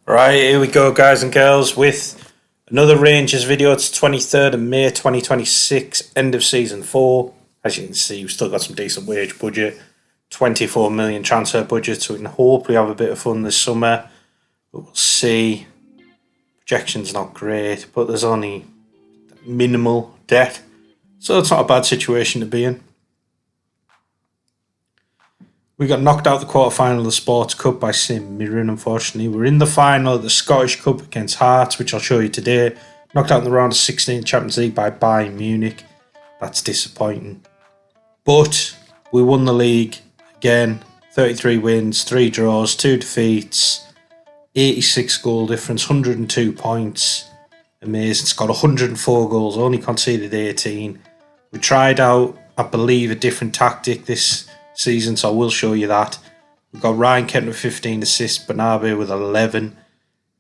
Right, here we go, guys and girls, with another Rangers video. It's 23rd of May 2026, end of season 4. As you can see, we've still got some decent wage budget, 24 million transfer budget, so we can hopefully have a bit of fun this summer. But we'll see. Projection's not great, but there's only minimal debt, so it's not a bad situation to be in. We got knocked out the quarter-final of the Sports Cup by St Mirren, unfortunately. We're in the final of the Scottish Cup against Hearts, which I'll show you today. Knocked out in the round of 16 Champions League by Bayern Munich. That's disappointing. But we won the league again. 33 wins, 3 draws, 2 defeats, 86 goal difference, 102 points. Amazing. It's got 104 goals, only conceded 18. We tried out, I believe, a different tactic this season, so I will show you that. We've got Ryan Kent with 15 assists, Bernabé with 11.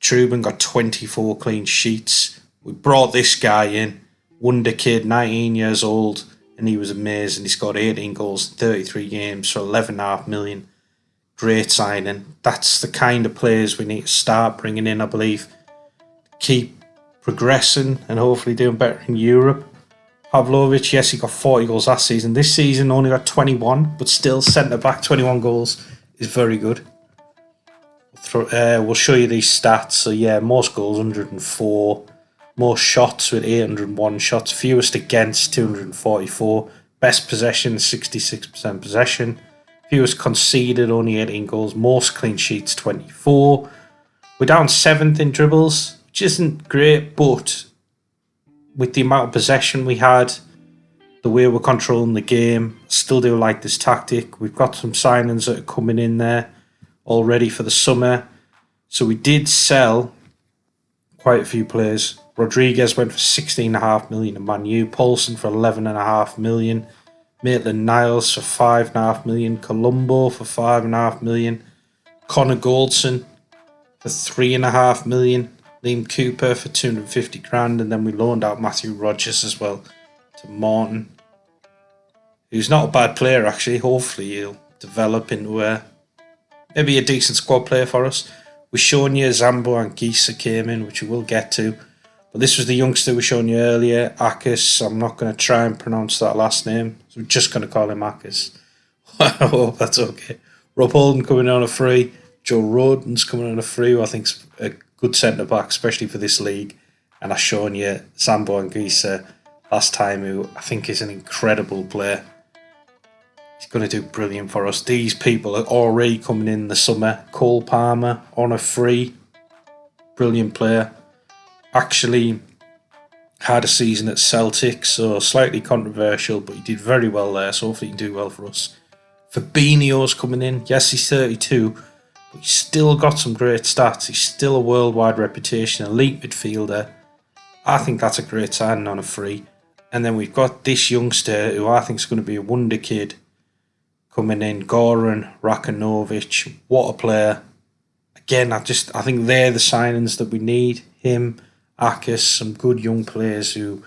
Trubin got 24 clean sheets. We brought this guy in, wonder kid, 19 years old, and he was amazing. He scored 18 goals in 33 games for 11.5 million. Great signing. That's the kind of players we need to start bringing in, I believe. Keep progressing and hopefully doing better in Europe. Pavlovic, yes, he got 40 goals last season. This season only got 21, but still centre-back, 21 goals is very good. We'll show you these stats. So yeah, most goals, 104. Most shots with 801 shots. Fewest against, 244. Best possession, 66% possession. Fewest conceded, only 18 goals. Most clean sheets, 24. We're down 7th in dribbles, which isn't great, but with the amount of possession we had, the way we're controlling the game, still do like this tactic. We've got some signings that are coming in there already for the summer. So we did sell quite a few players. Rodriguez went for 16.5 million in Man U. Paulson for 11.5 million. Maitland-Niles for 5.5 million. Colombo for 5.5 million. Connor Goldson for 3.5 million. Liam Cooper for 250 grand, and then we loaned out Matthew Rogers as well to Morton, who's not a bad player actually. Hopefully he'll develop into maybe a decent squad player for us. We've shown you Zambo and Gisa came in, which we will get to, but this was the youngster we shown you earlier, Akis. I'm not going to try and pronounce that last name, so we're just going to call him Akis. I hope that's okay. Rob Holden coming on a free. Joe Rodden's coming on a free, who I think's a good centre-back, especially for this league. And I've shown you Sambo and Gisa last time, who I think is an incredible player. He's going to do brilliant for us. These people are already coming in the summer. Cole Palmer on a free. Brilliant player. Actually had a season at Celtic, so slightly controversial, but he did very well there, so hopefully he can do well for us. Fabinho's coming in. Yes, he's 32, but he's still got some great stats. He's still a worldwide reputation, elite midfielder. I think that's a great signing on a free. And then we've got this youngster who I think is going to be a wonder kid coming in, Goran Rakanovic. What a player. Again, I think they're the signings that we need. Him, Akis, some good young players who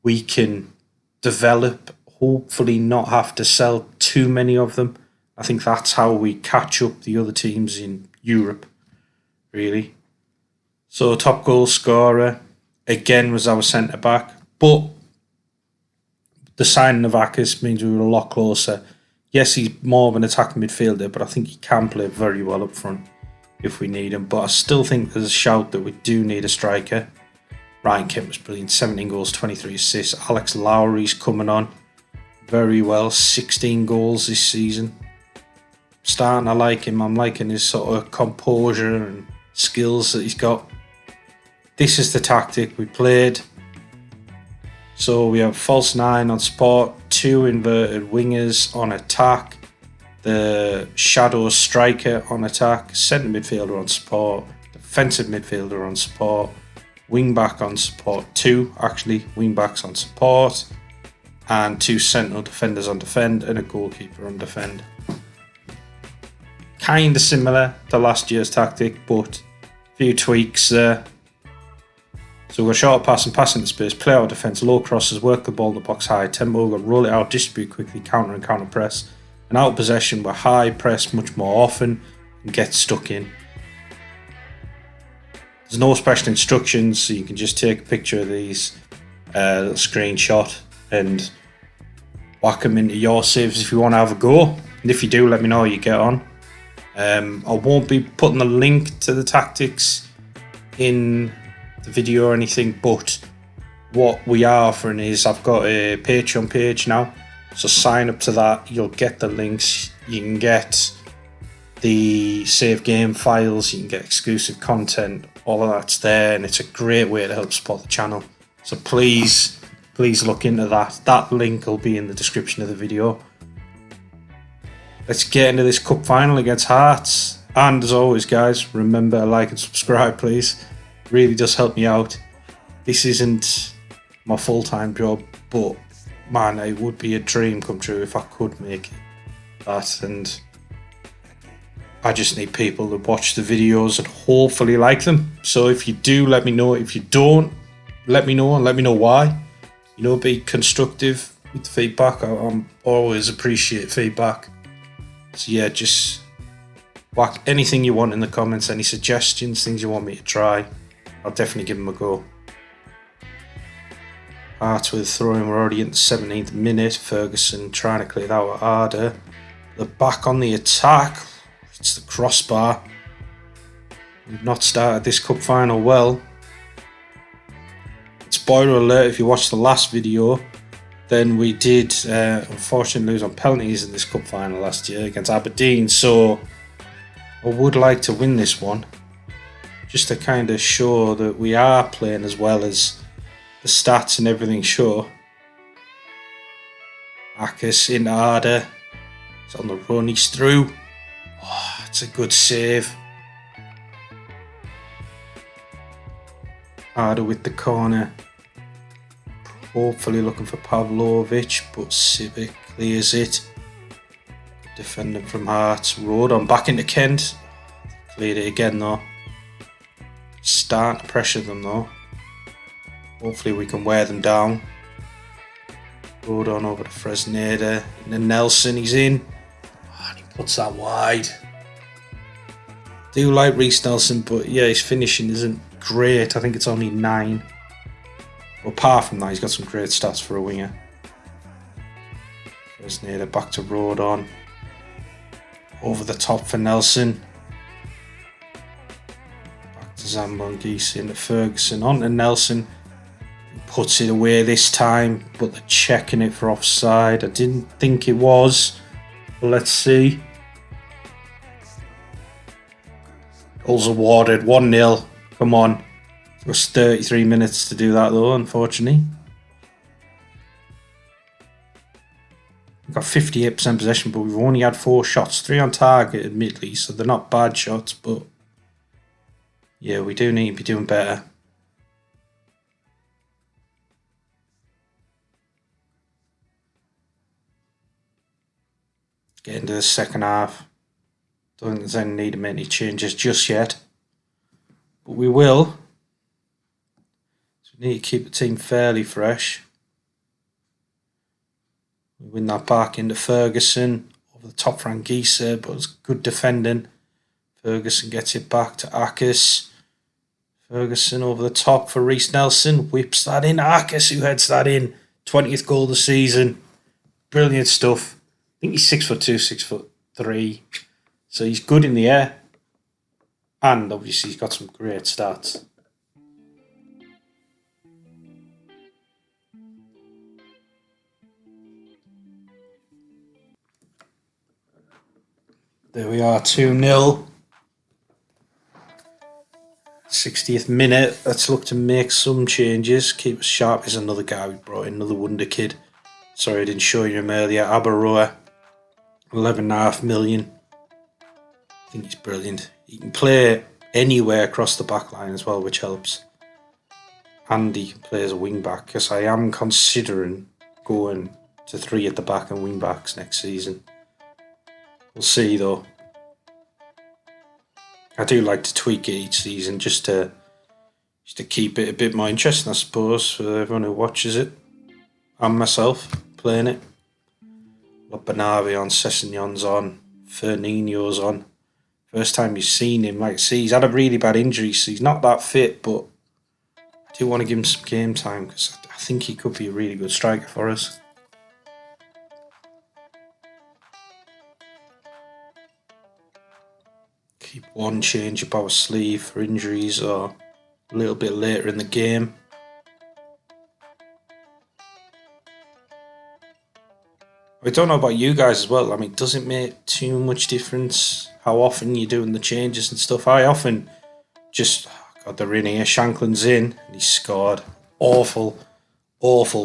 we can develop, hopefully not have to sell too many of them. I think that's how we catch up the other teams in Europe, really. So top goal scorer, again, was our centre-back. But the signing of Akis means we were a lot closer. Yes, he's more of an attacking midfielder, but I think he can play very well up front if we need him. But I still think there's a shout that we do need a striker. Ryan Kent was brilliant, 17 goals, 23 assists. Alex Lowry's coming on very well, 16 goals this season. Starting to like him. I'm liking his sort of composure and skills that he's got. This is the tactic we played. So we have false 9 on support, 2 inverted wingers on attack, the shadow striker on attack, centre midfielder on support, defensive midfielder on support, wing back on support, 2 actually wing backs on support, and 2 central defenders on defend, and a goalkeeper on defend. Kind of similar to last year's tactic, but a few tweaks there. So we're short pass and pass into space, play out defence, low crosses, work the ball in the box high, tempo, we'll roll it out, distribute quickly, counter and counter press. And out of possession, we're high press much more often and get stuck in. There's no special instructions, so you can just take a picture of these, little screenshot, and whack them into your saves if you want to have a go. And if you do, let me know how you get on. I won't be putting the link to the tactics in the video or anything, but what we are offering is I've got a Patreon page now, so sign up to that. You'll get the links, you can get the save game files, you can get exclusive content, all of that's there, and it's a great way to help support the channel. So please look into that. That link will be in the description of the video. Let's get into this cup final against Hearts. And as always, guys, remember to like and subscribe, please. It really does help me out. This isn't my full-time job, but man, it would be a dream come true if I could make that. And I just need people to watch the videos and hopefully like them. So if you do, let me know. If you don't, let me know, and let me know why. You know, be constructive with feedback. I always appreciate feedback. So yeah, just whack anything you want in the comments, any suggestions, things you want me to try. I'll definitely give them a go. Hearts with throwing, we're already in the 17th minute. Ferguson trying to clear that out harder. They're back on the attack. It's the crossbar. We've not started this cup final well. Spoiler alert, if you watched the last video, then we did unfortunately lose on penalties in this cup final last year against Aberdeen. So I would like to win this one, just to kind of show that we are playing as well as the stats and everything show. Akis into Arda. He's on the run, he's through. Oh, it's a good save. Arda with the corner. Hopefully looking for Pavlovic, but Civic clears it. Defending from Hearts. Rodon back into Kent. Cleared it again though. Starting to pressure them though. Hopefully we can wear them down. Rodon over to Fresneda. And then Nelson, he's in. Oh, and he puts that wide. Do like Reece Nelson, but yeah, his finishing isn't great. I think it's only 9. Well, apart from that, he's got some great stats for a winger. Fresneda back to Rodon. Over the top for Nelson. Back to Zambongi, into Ferguson. On to Nelson. Puts it away this time, but they're checking it for offside. I didn't think it was, but let's see. Goals awarded, 1-0. Come on. It was 33 minutes to do that though, unfortunately. We've got 58% possession, but we've only had 4 shots. 3 on target, admittedly, so they're not bad shots, but yeah, we do need to be doing better. Get into the second half. Don't think there's any need to make any changes just yet, but we will. So we need to keep the team fairly fresh. We win that back into Ferguson over the top for Anguissa, but it's good defending. Ferguson gets it back to Akis. Ferguson over the top for Reece Nelson, whips that in. Akis who heads that in. 20th goal of the season. Brilliant stuff. I think he's 6'2", 6'3", so he's good in the air, and obviously he's got some great stats. There we are, 2-0. 60th minute. Let's look to make some changes. Keep us sharp. Is another guy we brought in, another wonder kid. Sorry I didn't show you him earlier. Abaroa. 11.5 million. I think he's brilliant. He can play anywhere across the back line as well, which helps. And he can play as a wing back, because I am considering going to 3 at the back and wing backs next season. We'll see though. I do like to tweak it each season just to keep it a bit more interesting, I suppose, for everyone who watches it. And myself playing it. Got Banavi on, Sessegnon's on, Fernino's on. First time you've seen him, like, see, he's had a really bad injury, so he's not that fit, but I do want to give him some game time because I think he could be a really good striker for us. Keep one change up our sleeve for injuries or a little bit later in the game. I don't know about you guys as well. I mean, does it make too much difference how often you're doing the changes and stuff? I often just, God, they're in here. Shanklin's in and he scored. Awful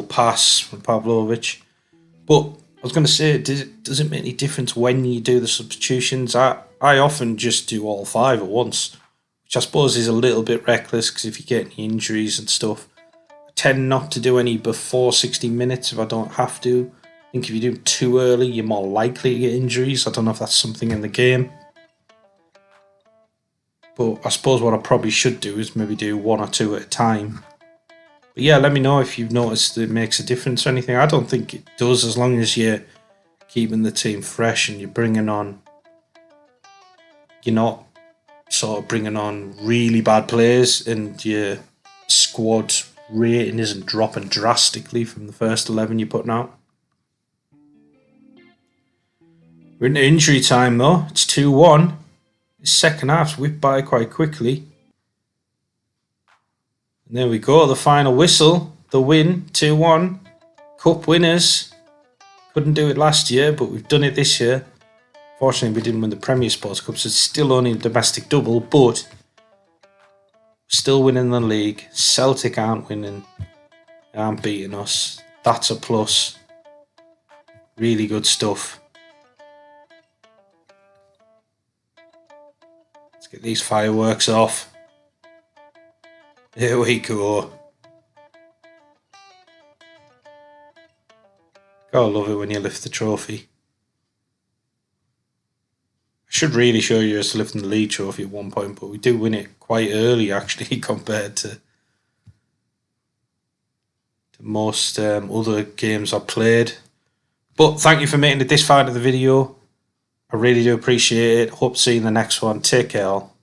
pass from Pavlovic. But I was going to say, does it make any difference when you do the substitutions? I often just do all 5 at once, which I suppose is a little bit reckless because if you get any injuries and stuff, I tend not to do any before 60 minutes if I don't have to. I think if you do it too early, you're more likely to get injuries. I don't know if that's something in the game. But I suppose what I probably should do is maybe do 1 or 2 at a time. But yeah, let me know if you've noticed it makes a difference or anything. I don't think it does, as long as you're keeping the team fresh and you're bringing on... You're not sort of bringing on really bad players and your squad rating isn't dropping drastically from the first 11 you're putting out. We're into injury time though. It's 2-1. The second half's whipped by quite quickly. And there we go, the final whistle. The win, 2-1. Cup winners. Couldn't do it last year, but we've done it this year. Fortunately, we didn't win the Premier Sports Cup, so it's still only a domestic double, but still winning the league. Celtic aren't winning. They aren't beating us. That's a plus. Really good stuff. Let's get these fireworks off. There we go. Gotta love it when you lift the trophy. I should really show you us lifting the league trophy at one point, but we do win it quite early actually compared to most other games I've played. But thank you for making it this far into the video. I really do appreciate it. Hope to see you in the next one. Take care all.